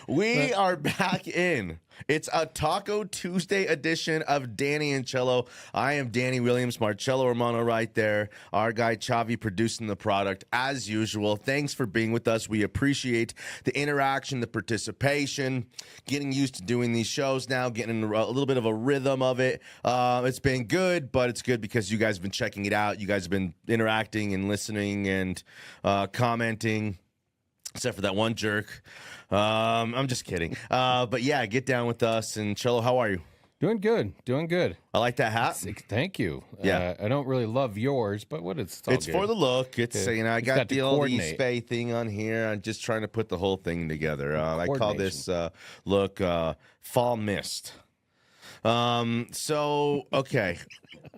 We are back in. It's a Taco Tuesday edition of Danny and Cello. I am Danny Williams, Marcello Romano right there. Our guy Chavi producing the product as usual. Thanks for being with us. We appreciate the interaction, the participation, getting used to doing these shows now, getting in a little bit of a rhythm of it. It's been good, but it's good because you guys have been checking it out. You guys have been interacting and listening and commenting. Except for that one jerk. I'm just kidding. But yeah, get down with us. And Cello, how are you? Doing good. I like that hat. Thank you. Yeah. I don't really love yours, but it's It's good. for the look. It's, I got the old coordinate. East thing on here. I'm just trying to put the whole thing together. I call this look fall mist. So, okay.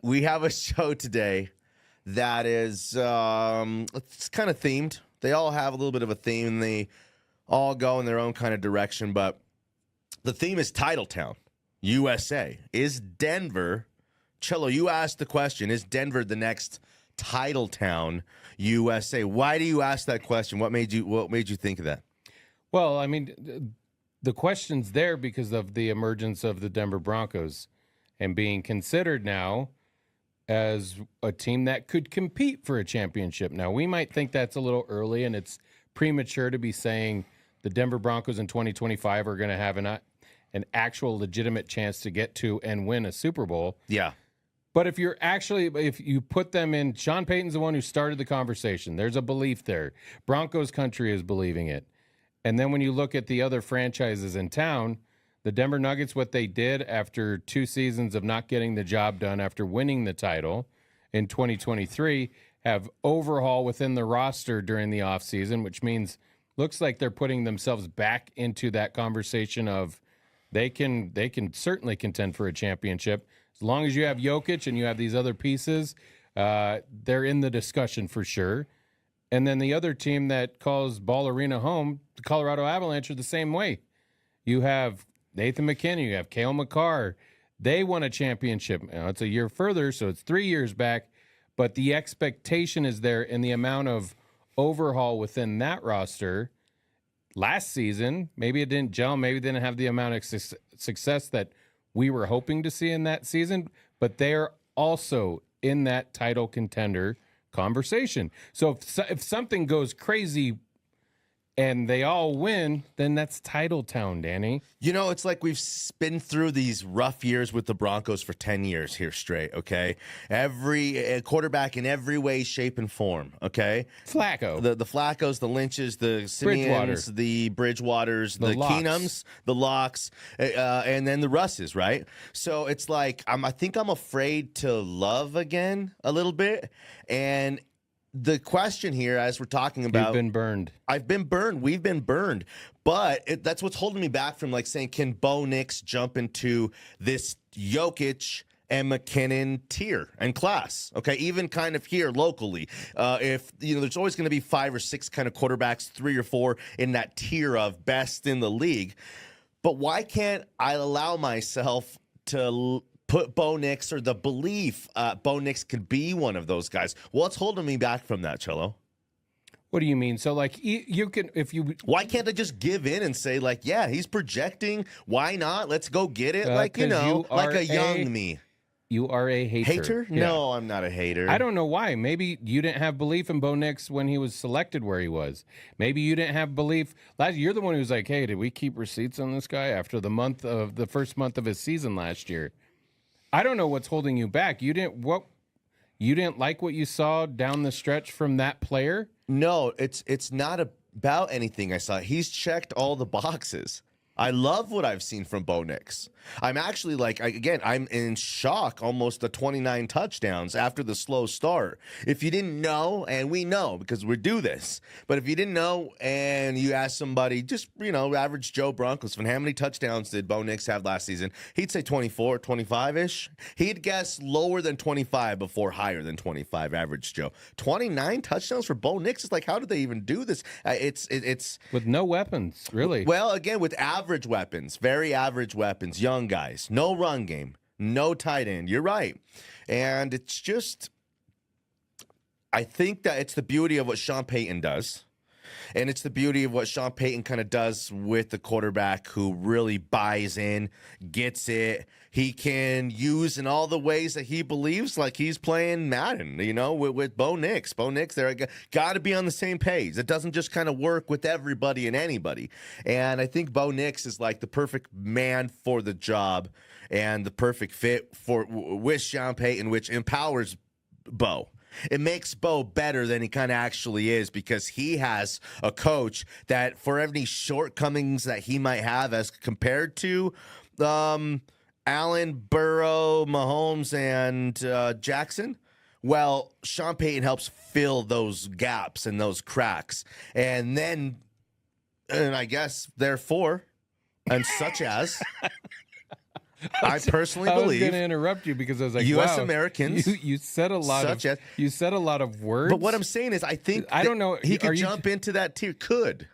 We have a show today that is it's kind of themed. They all have a little bit of a theme. They all go in their own kind of direction, but the theme is Titletown, USA. Is Denver, Cello, you asked the question, is Denver the next Titletown, USA? Why do you ask that question? What made you think of that? Well, I mean, the question's there because of the emergence of the Denver Broncos and being considered now as a team that could compete for a championship. Now, we might think that's a little early and it's premature to be saying the Denver Broncos in 2025 are going to have an actual legitimate chance to get to and win a Super Bowl. Yeah. But if you put them in, Sean Payton's the one who started the conversation. There's a belief there. Broncos country is believing it. And then when you look at the other franchises in town, the Denver Nuggets, what they did after 2 seasons of not getting the job done after winning the title in 2023, have overhaul within the roster during the offseason, which means looks like they're putting themselves back into that conversation of they can certainly contend for a championship. As long as you have Jokic and you have these other pieces, they're in the discussion for sure. And then the other team that calls Ball Arena home, the Colorado Avalanche, are the same way. You have Nathan MacKinnon, you have Cale Makar. They won a championship. Now, it's a year further, so it's 3 years back. But the expectation is there in the amount of overhaul within that roster. Last season, maybe it didn't gel. Maybe it didn't have the amount of success that we were hoping to see in that season. But they're also in that title contender conversation. So if something goes crazy and they all win, then that's Titletown, Danny. You know, it's like we've been through these rough years with the Broncos for 10 years here straight, okay? Every quarterback in every way, shape, and form, okay? Flacco. The Flaccos, the Lynches, the Simeons, the Bridgewaters, the Keenums, the Locks, and then the Russes, right? So it's like I think I'm afraid to love again a little bit, and the question here, as we're talking about, you've been burned. I've been burned. We've been burned. But that's what's holding me back from like saying, can Bo Nix jump into this Jokic and MacKinnon tier and class? Okay, even kind of here locally, if there's always going to be 5 or 6 kind of quarterbacks, 3 or 4 in that tier of best in the league. But why can't I allow myself to put Bo Nix, or the belief Bo Nix could be one of those guys? What's holding me back from that, Cello? What do you mean? So, like, you can, if you... Why can't I just give in and say, like, yeah, he's projecting. Why not? Let's go get it. Like, like a young me. You are a hater. Hater? Yeah. No, I'm not a hater. I don't know why. Maybe you didn't have belief in Bo Nix when he was selected where he was. Maybe you didn't have belief. You're the one who was like, hey, did we keep receipts on this guy after the first month of his season last year? I don't know what's holding you back. You didn't like what you saw down the stretch from that player? No, it's not about anything I saw. He's checked all the boxes. I love what I've seen from Bo Nix. I'm actually I'm in shock, almost the 29 touchdowns after the slow start. If you didn't know, and we know because we do this, but if you didn't know and you ask somebody, just, average Joe Broncos fan, how many touchdowns did Bo Nix have last season? He'd say 24, 25-ish. He'd guess lower than 25 before higher than 25, average Joe. 29 touchdowns for Bo Nix is like, how did they even do this? It's with no weapons, really. Well, again, with average weapons, very average weapons, young guys, no run game, no tight end. You're right. And it's just, I think that it's the beauty of what Sean Payton does. And it's the beauty of what Sean Payton kind of does with the quarterback who really buys in, gets it. He can use in all the ways that he believes, like he's playing Madden, with Bo Nix. Bo Nix, they're got to be on the same page. It doesn't just kind of work with everybody and anybody. And I think Bo Nix is like the perfect man for the job and the perfect fit with Sean Payton, which empowers Bo. It makes Bo better than he kind of actually is because he has a coach that for any shortcomings that he might have as compared to Allen, Burrow, Mahomes, and Jackson, well, Sean Payton helps fill those gaps and those cracks. And I guess, therefore, and such as... I personally believe. I was going to interrupt you because I was like, U.S. wow, Americans. You said a lot you said a lot of words. But what I'm saying is, I think I don't know. He could jump into that tier. Could.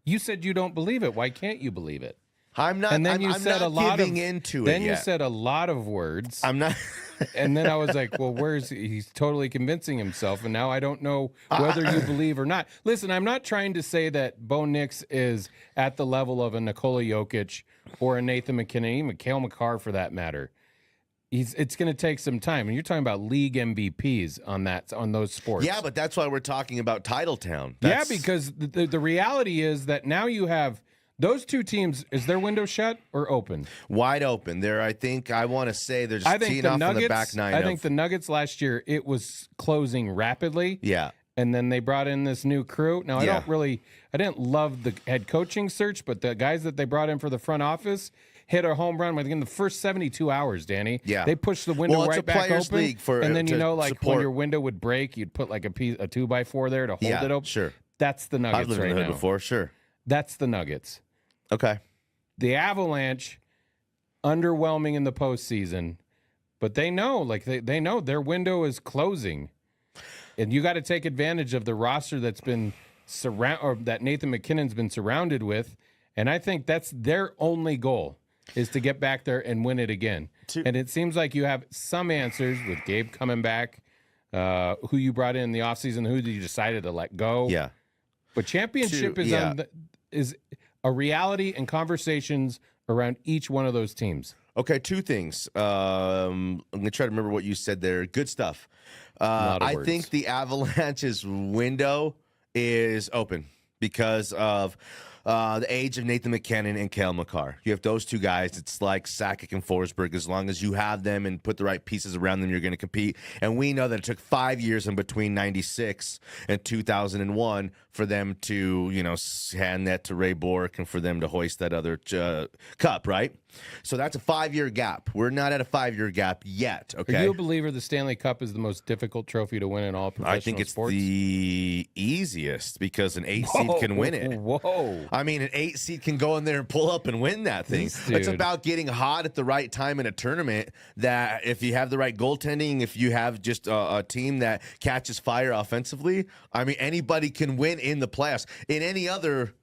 You said you don't believe it. Why can't you believe it? I'm not. And then you said a lot of into it. Then you said a lot of words. I'm not. And then I was like, well, where's he? He's totally convincing himself, and now I don't know whether you believe or not. Listen, I'm not trying to say that Bo Nix is at the level of a Nikola Jokic or a Nathan MacKinnon, even Cale Makar for that matter. It's going to take some time, and you're talking about league MVPs on those sports. Yeah, but that's why we're talking about Titletown. Yeah, because the reality is that now you have. Those two teams, is their window shut or open? Wide open. I want to say they're just teeing off on the back nine. I think the Nuggets last year, it was closing rapidly. Yeah. And then they brought in this new crew. Now, I didn't love the head coaching search, but the guys that they brought in for the front office hit a home run within the first 72 hours, Danny. Yeah. They pushed the window right back open. League and then, when your window would break, you'd put like a 2x4 there to hold it open. Sure. That's the Nuggets I've lived in the hood before, sure. That's the Nuggets. Okay. The Avalanche, underwhelming in the postseason, but they know their window is closing, and you got to take advantage of the roster that's been that Nathan MacKinnon's been surrounded with, and I think that's their only goal is to get back there and win it again. And it seems like you have some answers with Gabe coming back, who you brought in the offseason, who you decided to let go. Yeah, but championship is a reality and conversations around each one of those teams. Okay, two things. I'm going to try to remember what you said there. Good stuff. I think the Avalanche's window is open because of the age of Nathan MacKinnon and Cale Makar. You have those two guys. It's like Sakic and Forsberg. As long as you have them and put the right pieces around them, you're going to compete. And we know that it took 5 years in between 96 and 2001 for them to, hand that to Ray Bourque and for them to hoist that other cup, right? So that's a 5-year gap. We're not at a 5-year gap yet, okay? Are you a believer the Stanley Cup is the most difficult trophy to win in all professional sports? I think it's the easiest because an 8 seed can win it. Whoa. I mean, an 8 seed can go in there and pull up and win that thing. It's about getting hot at the right time in a tournament that if you have the right goaltending, if you have just a team that catches fire offensively, I mean, anybody can win in the playoffs. In any other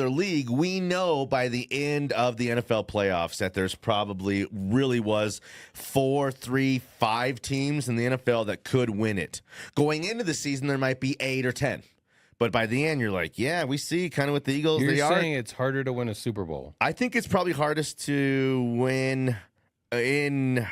league, we know by the end of the NFL playoffs that there's probably really was 4, 3, 5 teams in the NFL that could win it. Going into the season, there might be 8 or 10. But by the end, you're like, yeah, we see kind of with the Eagles. You're saying it's harder to win a Super Bowl. I think it's probably hardest to win in. I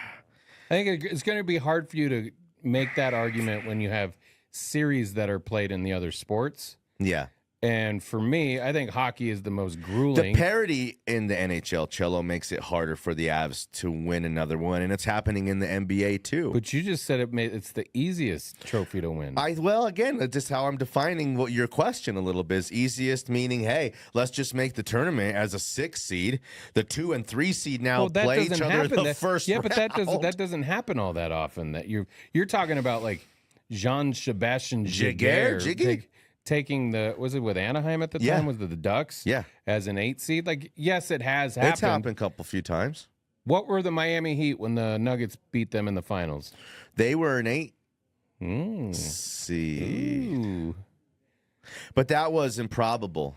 think it's going to be hard for you to make that argument when you have series that are played in the other sports. Yeah. And for me, I think hockey is the most grueling. The parity in the NHL, Cello, makes it harder for the Avs to win another one, and it's happening in the NBA too. But you just said it's the easiest trophy to win. Again, that's just how I'm defining your question a little bit. Is easiest meaning, hey, let's just make the tournament as a 6 seed. The 2 and 3 seed now play each other in the first round. But that doesn't happen all that often. That you're talking about like Jean-Sebastian Giguère. Taking was it with Anaheim at the time? Yeah. Was it the Ducks? Yeah. As an 8 seed? Like, yes, it has happened. It's happened a few times. What were the Miami Heat when the Nuggets beat them in the finals? They were an 8 seed. Ooh. But that was improbable.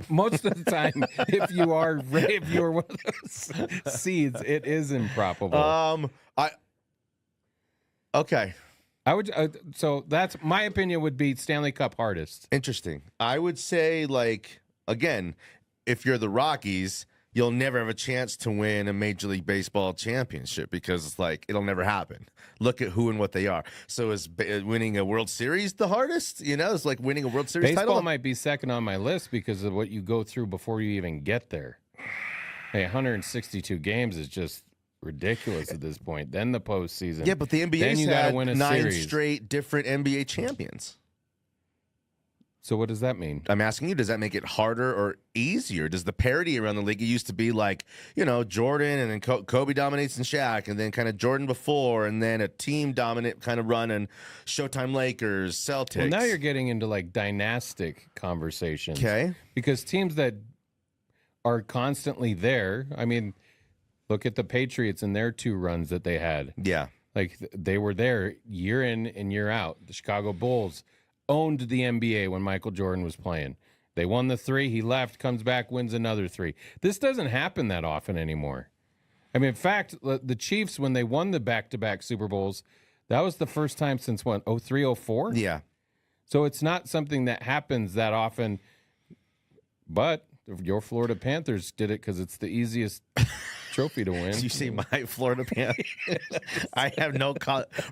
Most of the time, if you are one of those seeds, it is improbable. Okay. I would. So that's my opinion. Would be Stanley Cup hardest. Interesting. I would say, like, again, if you're the Rockies, you'll never have a chance to win a Major League Baseball championship because it's like it'll never happen. Look at who and what they are. So is winning a World Series the hardest? You know, it's like winning a World Series Baseball title. might be second on my list because of what you go through before you even get there. Hey, 162 games is just ridiculous at this point. Then the postseason. Yeah, but the Then NBA's you got to had win a 9 series. straight different NBA champions. So what does that mean? I'm asking you, does that make it harder or easier? Does the parity around the league, it used to be like, you know, Jordan and then Kobe dominates and Shaq, and then kind of Jordan before, and then a team dominant kind of run and Showtime Lakers, Celtics. Well, now you're getting into like dynastic conversations. Okay. Because teams that are constantly there, I mean, look at the Patriots and their 2 runs that they had. Yeah. Like they were there year in and year out. The Chicago Bulls owned the NBA when Michael Jordan was playing. They won the 3. He left, comes back, wins another 3. This doesn't happen that often anymore. I mean, in fact, the Chiefs, when they won the back-to-back Super Bowls, that was the first time since when, 03, 04? Yeah. So it's not something that happens that often. But your Florida Panthers did it because it's the easiest trophy to win. You see my Florida Panthers. I have no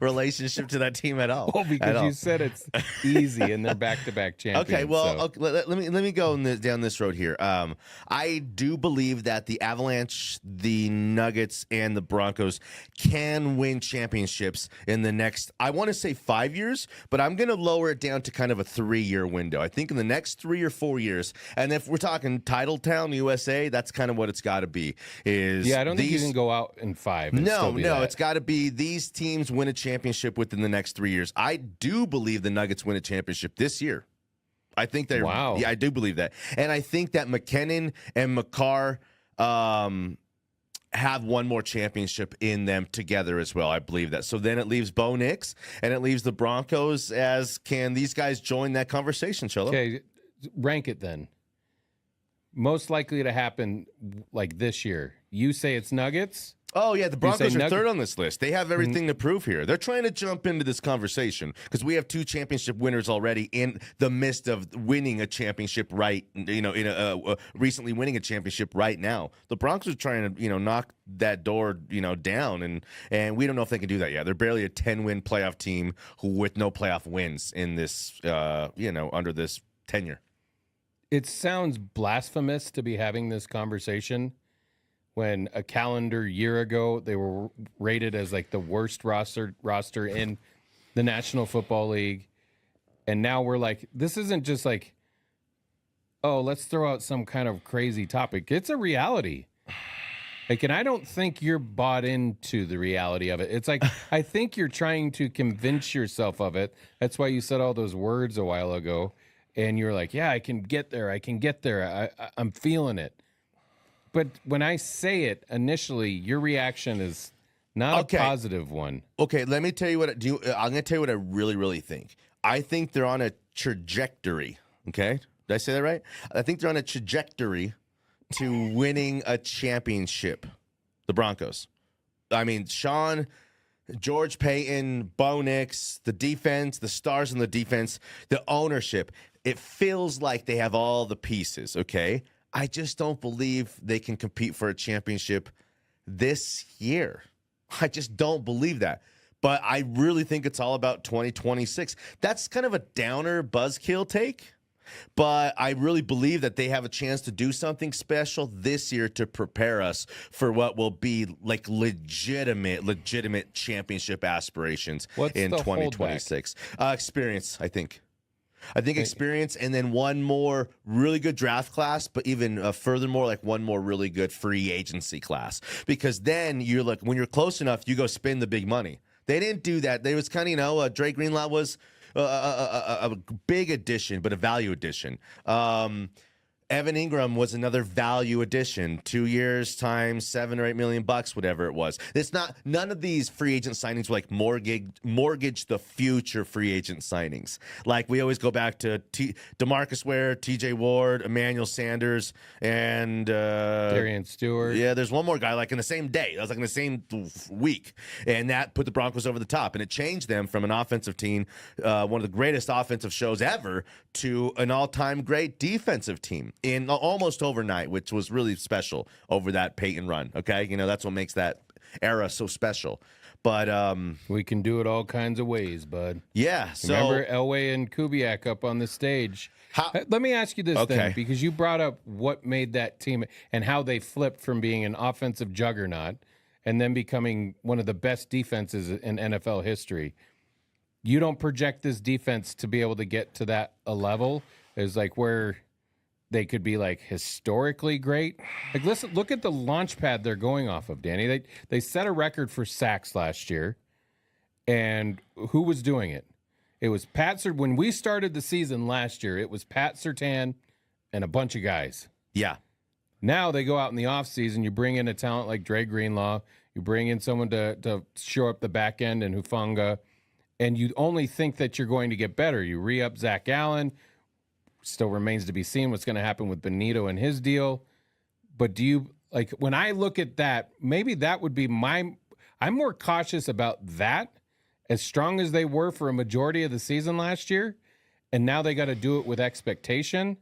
relationship to that team at all. Well, because you said it's easy and they're back-to-back champions. Okay, well, so. okay, let me go down this road here. I do believe that the Avalanche, the Nuggets, and the Broncos can win championships in the next, I want to say 5 years, but I'm going to lower it down to kind of a 3-year window. I think in the next 3 or 4 years, and if we're talking Title Town, USA, that's kind of what it's got to be. Yeah, I don't think you can go out in 5. And No, that. it's got to be these teams win a championship within the next 3 years. I do believe the Nuggets win a championship this year. I think they're. Wow. Yeah, I do believe that, and I think that MacKinnon and McCarr have one more championship in them together as well. I believe that. So then it leaves Bo Nix and it leaves the Broncos. As can these guys join that conversation, Cello? Okay, rank it then. Most likely to happen like this year. You say it's Nuggets? Oh, yeah, the Broncos are Nuggets? third on this list. They have everything to prove here. They're trying to jump into this conversation because we have 2 championship winners already in the midst of winning a championship recently winning a championship right now. The Broncos are trying to, knock that door, down, and we don't know if they can do that yet. They're barely a 10-win playoff team with no playoff wins in this, under this tenure. It sounds blasphemous to be having this conversation when a calendar year ago they were rated as like the worst roster in the National Football League. And now we're like, this isn't just like, oh, let's throw out some kind of crazy topic. It's a reality. Like, and I don't think you're bought into the reality of it. It's like, I think you're trying to convince yourself of it. That's why you said all those words a while ago. And you're like, yeah, I can get there. I'm feeling it. But when I say it initially, your reaction is not a positive one. Okay, let me tell you what I'm going to tell you what I really, really think. I think they're on a trajectory. Okay, did I say that right? I think they're on a trajectory to winning a championship. The Broncos. I mean, Sean, George Payton, Bo Nix, the defense, the stars in the defense, the ownership. It feels like they have all the pieces, okay? I just don't believe they can compete for a championship this year. I just don't believe that. But I really think it's all about 2026. That's kind of a downer buzzkill take. But I really believe that they have a chance to do something special this year to prepare us for what will be like legitimate championship aspirations in 2026. Experience, I think. Experience, and then one more really good draft class, but even furthermore, like one more really good free agency class. Because then you're like, when you're close enough, you go spend the big money. They didn't do that. There was kind of, Drake Greenlaw was a big addition, but a value addition. Evan Ingram was another value addition. 2 years times $7 or $8 million, whatever it was. It's not, none of these free agent signings were like mortgage the future free agent signings. Like we always go back to DeMarcus Ware, TJ Ward, Emmanuel Sanders, and Darian Stewart. Yeah, there's one more guy like in the same day. That was like in the same week. And that put the Broncos over the top. And it changed them from an offensive team, one of the greatest offensive shows ever, to an all-time great defensive team in almost overnight, which was really special over that Peyton run. Okay, that's what makes that era so special. But we can do it all kinds of ways, bud. Yeah. So remember Elway and Kubiak up on the stage. Let me ask you this then, because you brought up what made that team and how they flipped from being an offensive juggernaut and then becoming one of the best defenses in NFL history. You don't project this defense to be able to get to that a level is like where they could be like historically great. Like, listen, look at the launch pad they're going off of, Danny. They set a record for sacks last year. And who was doing it? It was Pat Surtain. When we started the season last year, it was Pat Surtain and a bunch of guys. Yeah. Now they go out in the offseason. You bring in a talent like Dre Greenlaw. You bring in someone to shore up the back end and Hufanga. And you only think that you're going to get better. You re-up Zach Allen. Still remains to be seen what's going to happen with Benito and his deal. But do you, like, when I look at that, maybe that would be I'm more cautious about that, as strong as they were for a majority of the season last year. And now they got to do it with expectation.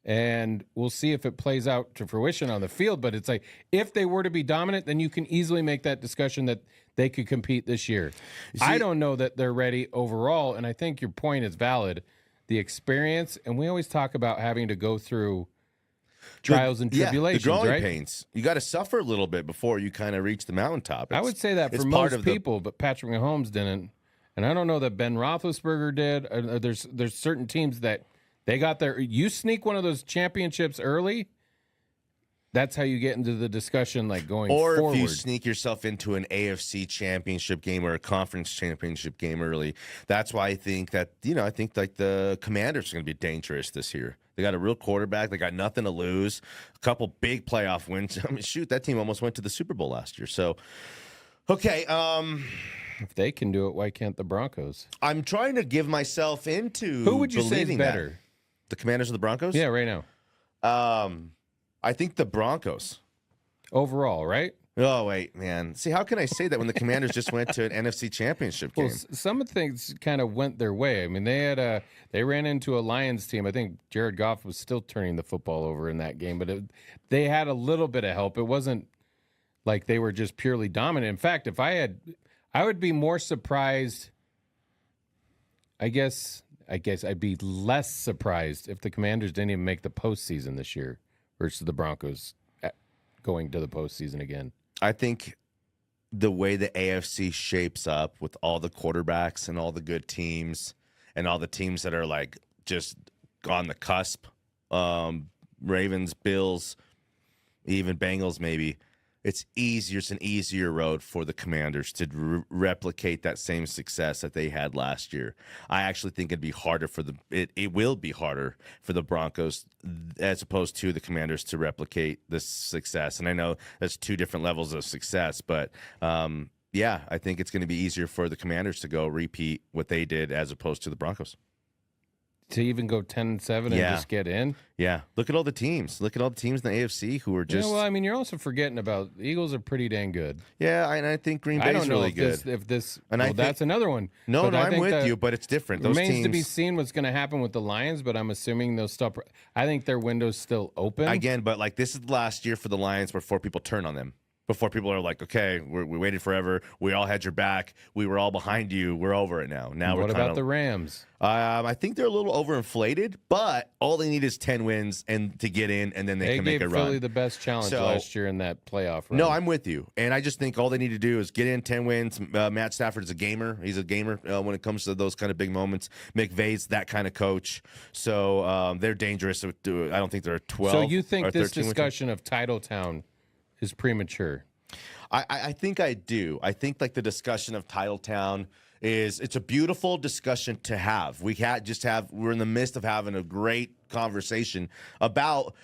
And we'll see if it plays out to fruition on the field. But it's like, if they were to be dominant, then you can easily make that discussion that they could compete this year. I don't know that they're ready overall. And I think your point is valid. The experience, and we always talk about having to go through trials and tribulations, the growing right? pains. You got to suffer a little bit before you kind of reach the mountaintop. I would say that for most people, but Patrick Mahomes didn't. And I don't know that Ben Roethlisberger did. There's certain teams that they got there. You sneak one of those championships early, that's how you get into the discussion, like going forward. Or if you sneak yourself into an AFC championship game or a conference championship game early. That's why I think that, I think like the Commanders are going to be dangerous this year. They got a real quarterback. They got nothing to lose. A couple big playoff wins. I mean, shoot, that team almost went to the Super Bowl last year. So, okay. If they can do it, why can't the Broncos? I'm trying to give myself into who would you say is better? That. The Commanders or the Broncos? Yeah, right now. I think the Broncos. Overall, right? Oh, wait, man. See, how can I say that when the Commanders just went to an NFC championship game? Well, some of the things kind of went their way. I mean, they ran into a Lions team. I think Jared Goff was still turning the football over in that game, but they had a little bit of help. It wasn't like they were just purely dominant. In fact, I would be more surprised. I guess I'd be less surprised if the Commanders didn't even make the postseason this year versus the Broncos going to the postseason again. I think the way the AFC shapes up with all the quarterbacks and all the good teams and all the teams that are like just on the cusp, Ravens, Bills, even Bengals maybe, it's an easier road for the Commanders to replicate that same success that they had last year. I actually think it'd be harder it will be harder for the Broncos as opposed to the Commanders to replicate this success. And I know that's two different levels of success, but I think it's going to be easier for the Commanders to go repeat what they did as opposed to the Broncos. To even go 10-7 and just get in? Yeah. Look at all the teams. Look at all the teams in the AFC who are just... well, I mean, you're also forgetting about the Eagles are pretty dang good. Yeah, and I think Green Bay's really good. That's another one. No, I'm with you, but it's different. Those remains teams... to be seen what's going to happen with the Lions, but I'm assuming they'll stop. I think their window's still open. Again, but like this is the last year for the Lions before people turn on them. Before people are like, okay, we waited forever. We all had your back. We were all behind you. We're over it now. What about the Rams? I think they're a little overinflated, but all they need is 10 wins and to get in, and then they can make a run. They gave Philly the best challenge last year in that playoff run. No, I'm with you. And I just think all they need to do is get in 10 wins. Matt Stafford is a gamer. He's a gamer when it comes to those kind of big moments. McVay's that kind of coach. So they're dangerous. I don't think they're 12. So you think this discussion of Titletown is premature? I think I do. I think like the discussion of Titletown is it's a beautiful discussion to have. We're in the midst of having a great conversation about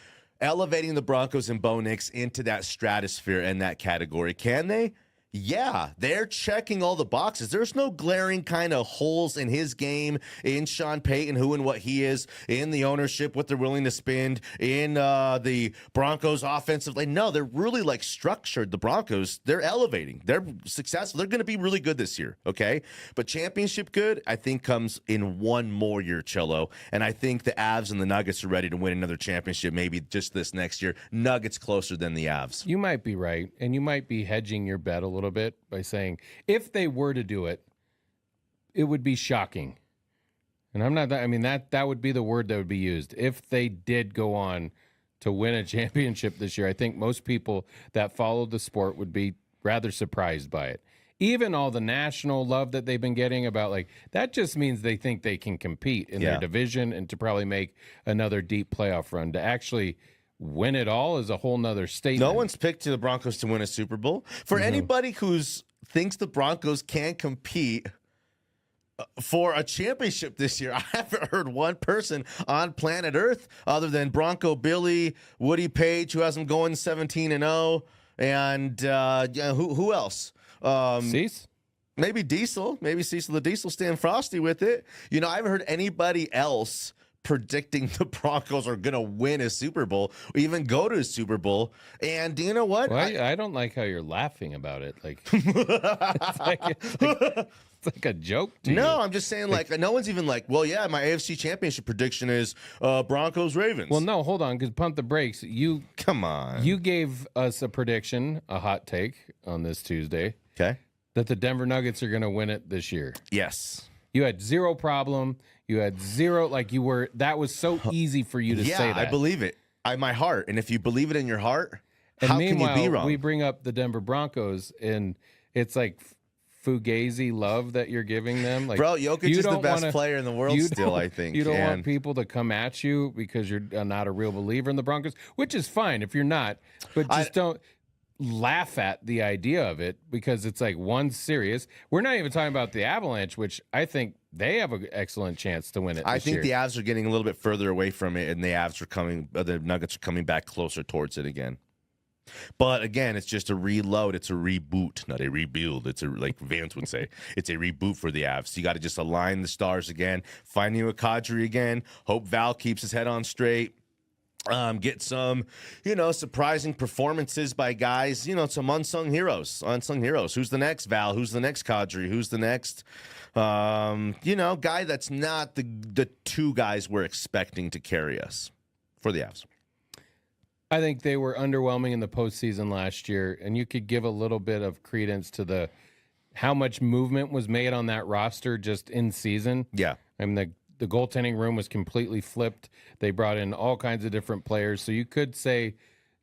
elevating the Broncos and Bo Nix into that stratosphere and that category. Can they? Yeah, they're checking all the boxes. There's no glaring kind of holes in his game, in Sean Payton, who and what he is, in the ownership, what they're willing to spend, in the Broncos offensive line. No, they're really like structured. The Broncos, they're elevating. They're successful. They're going to be really good this year, okay? But championship good, I think, comes in one more year, Cello. And I think the Avs and the Nuggets are ready to win another championship, maybe just this next year. Nuggets closer than the Avs. You might be right, and you might be hedging your bet a little bit by saying if they were to do it, it would be shocking. And I'm not that. I mean, that would be the word that would be used if they did go on to win a championship this year. I think most people that follow the sport would be rather surprised by it. Even all the national love that they've been getting about, like, that just means they think they can compete in their division and to probably make another deep playoff run. To actually win it all is a whole nother statement. No one's picked the Broncos to win a Super Bowl. For anybody who's thinks the Broncos can compete for a championship this year, I haven't heard one person on planet Earth other than Bronco Billy, Woody Page, who has them going 17-0, and who else? Cease? Maybe Diesel. Maybe Cecil the Diesel staying frosty with it. You know, I haven't heard anybody else predicting the Broncos are going to win a Super Bowl, or even go to a Super Bowl. And do you know what? Well, I don't like how you're laughing about it. Like, it's like a joke to you. No, I'm just saying, like, no one's even like, well, yeah, my AFC Championship prediction is Broncos-Ravens. Well, no, hold on, because pump the brakes. Come on. You gave us a prediction, a hot take on this Tuesday. Okay. That the Denver Nuggets are going to win it this year. Yes. You had zero problem. You had zero, like that was so easy for you to say that. I believe it. My heart. And if you believe it in your heart, and how can you be wrong? We bring up the Denver Broncos, and it's like fugazi love that you're giving them. Like, bro, Jokic is the best player in the world still, I think. You don't want people to come at you because you're not a real believer in the Broncos, which is fine if you're not, but just don't laugh at the idea of it because it's like one's serious. We're not even talking about the Avalanche, which I think they have an excellent chance to win it. I think the Avs are getting a little bit further away from it, and the Nuggets are coming back closer towards it again. But again, it's just a reload. It's a reboot, not a rebuild. It's like Vance would say, it's a reboot for the Avs. You got to just align the stars again, find you a cadre again. Hope Val keeps his head on straight. Get some, surprising performances by guys, some unsung heroes. Who's the next Val? Who's the next cadre? Who's the next, guy that's not the two guys we're expecting to carry us for the Avs? I think they were underwhelming in the postseason last year, and you could give a little bit of credence to how much movement was made on that roster just in season. Yeah. I mean, the goaltending room was completely flipped. They brought in all kinds of different players. So you could say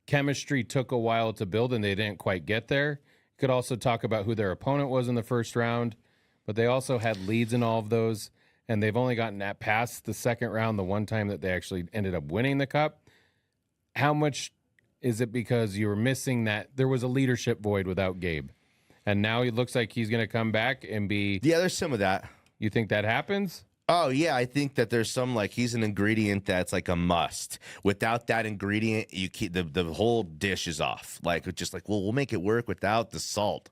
chemistry took a while to build and they didn't quite get there. You could also talk about who their opponent was in the first round, but they also had leads in all of those, and they've only gotten that past the second round the one time that they actually ended up winning the cup. How much is it because you were missing that? There was a leadership void without Gabe, and now he looks like he's going to come back and be... Yeah, there's some of that. You think that happens? Oh, yeah, I think that there's some, like, he's an ingredient that's like a must. Without that ingredient, you keep the whole dish is off. Like, it's just like, well, we'll make it work without the salt.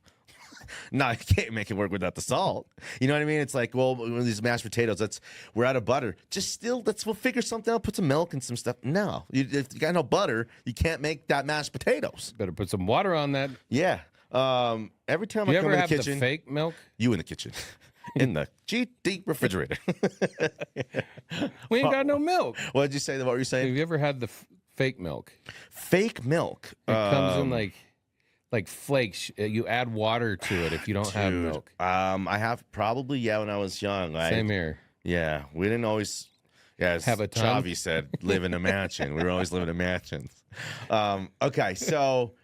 No, you can't make it work without the salt. You know what I mean? It's like, well, these mashed potatoes, we're out of butter. We'll figure something out, put some milk and some stuff. No, if you got no butter, you can't make that mashed potatoes. Better put some water on that. Yeah. Every time I come in the kitchen. The fake milk? You in the kitchen. In the deep refrigerator. We ain't got no milk. What did you say? What were you saying? Have you ever had the fake milk? Fake milk. It comes in like flakes. You add water to it if you don't have milk. I have probably, when I was young. Same here. Yeah, we didn't always, as have a ton. Chavi said, live in a mansion. We were always living in mansions. Okay, so...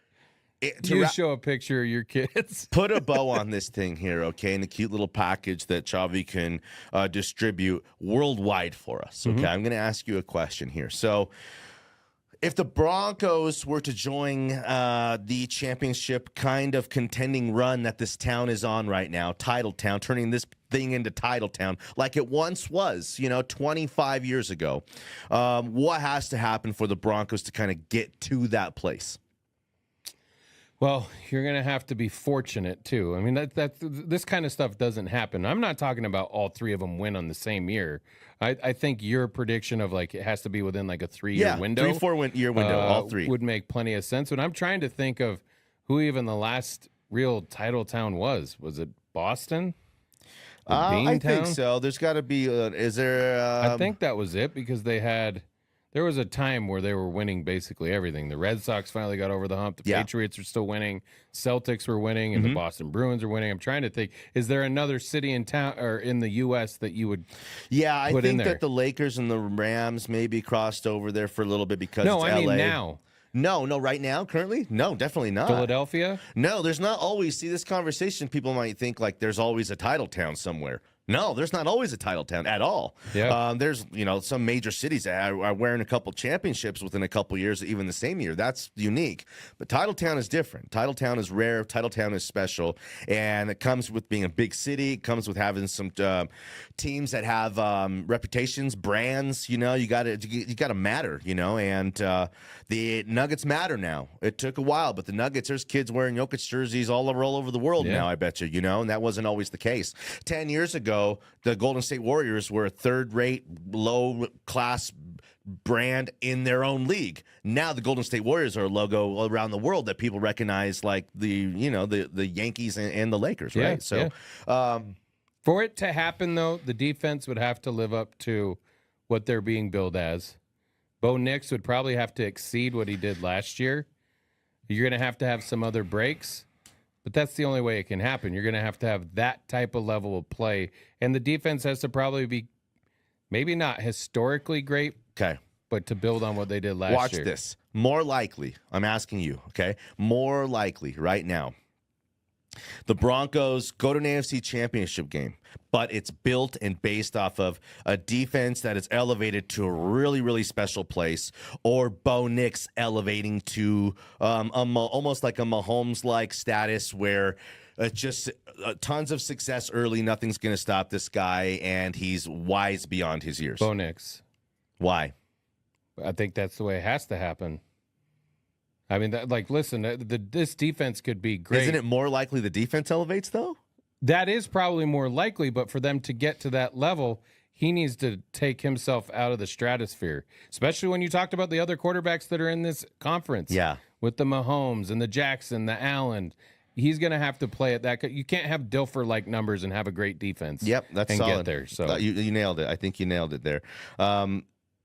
show a picture of your kids. Put a bow on this thing here, okay, in a cute little package that Chavi can distribute worldwide for us, okay? I'm going to ask you a question here. So if the Broncos were to join the championship kind of contending run that this town is on right now, Title Town, turning this thing into Title Town like it once was, 25 years ago, what has to happen for the Broncos to kind of get to that place? Well, you're going to have to be fortunate, too. I mean, this kind of stuff doesn't happen. I'm not talking about all three of them win on the same year. I think your prediction of, like, it has to be within, like, a 3-year window. 3-4 year window, all three. Would make plenty of sense. But I'm trying to think of who even the last real title town was. Was it Boston? I think so. There's got to be, is there? I think that was it because there was a time where they were winning basically everything. The Red Sox finally got over the hump. The Patriots are still winning. Celtics were winning, and the Boston Bruins are winning. I'm trying to think: is there another city in town or in the U.S. that you would? Yeah, I think that the Lakers and the Rams maybe crossed over there for a little bit because it's I mean now. No, right now, currently? No, definitely not. Philadelphia? No, there's not always. See, this conversation, people might think like there's always a title town somewhere. No, there's not always a title town at all. Yeah. There's, some major cities that are wearing a couple championships within a couple years, even the same year. That's unique. But title town is different. Title town is rare. Title town is special. And it comes with being a big city. It comes with having some teams that have reputations, brands. You gotta matter, and the Nuggets matter now. It took a while, but the Nuggets, there's kids wearing Jokic jerseys all over the world now, I bet you, and that wasn't always the case. 10 years ago, the Golden State Warriors were a third-rate, low-class brand in their own league. Now the Golden State Warriors are a logo around the world that people recognize, like the Yankees and the Lakers, right? For it to happen, though, the defense would have to live up to what they're being billed as. Bo Nix would probably have to exceed what he did last year. You're going to have some other breaks. But that's the only way it can happen. You're going to have that type of level of play. And the defense has to probably be maybe not historically great, but to build on what they did last year. Watch this. More likely, I'm asking you, more likely right now, the Broncos go to an AFC championship game, but it's built and based off of a defense that is elevated to a really, really special place, or Bo Nix elevating to almost like a Mahomes-like status where it's just tons of success early. Nothing's going to stop this guy, and he's wise beyond his years. Bo Nix. Why? I think that's the way it has to happen. I mean, listen, this defense could be great. Isn't it more likely the defense elevates, though? That is probably more likely, but for them to get to that level, he needs to take himself out of the stratosphere, especially when you talked about the other quarterbacks that are in this conference. Yeah. With the Mahomes and the Jackson, the Allen. He's going to have to play at that. You can't have Dilfer-like numbers and have a great defense. Yep, that's and solid. Get there. So you nailed it. I think you nailed it there.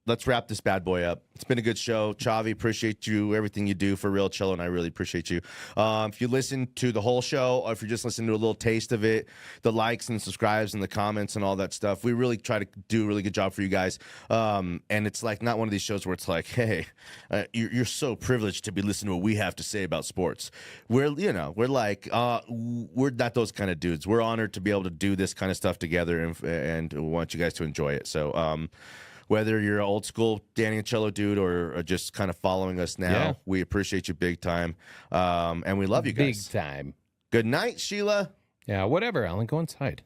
Let's wrap this bad boy up. It's been a good show. Chavi, appreciate you, everything you do for real. Cello and I really appreciate you. If you listen to the whole show, or if you're just listening to a little taste of it, the likes and subscribes and the comments and all that stuff, we really try to do a really good job for you guys. And it's like not one of these shows where it's like, hey, you're so privileged to be listening to what we have to say about sports. We're not those kind of dudes. We're honored to be able to do this kind of stuff together, and we want you guys to enjoy it. So, whether you're an old school Danny and Cello dude or just kind of following us now, we appreciate you big time. And we love you guys. Big time. Good night, Sheila. Yeah, whatever, Alan. Go inside.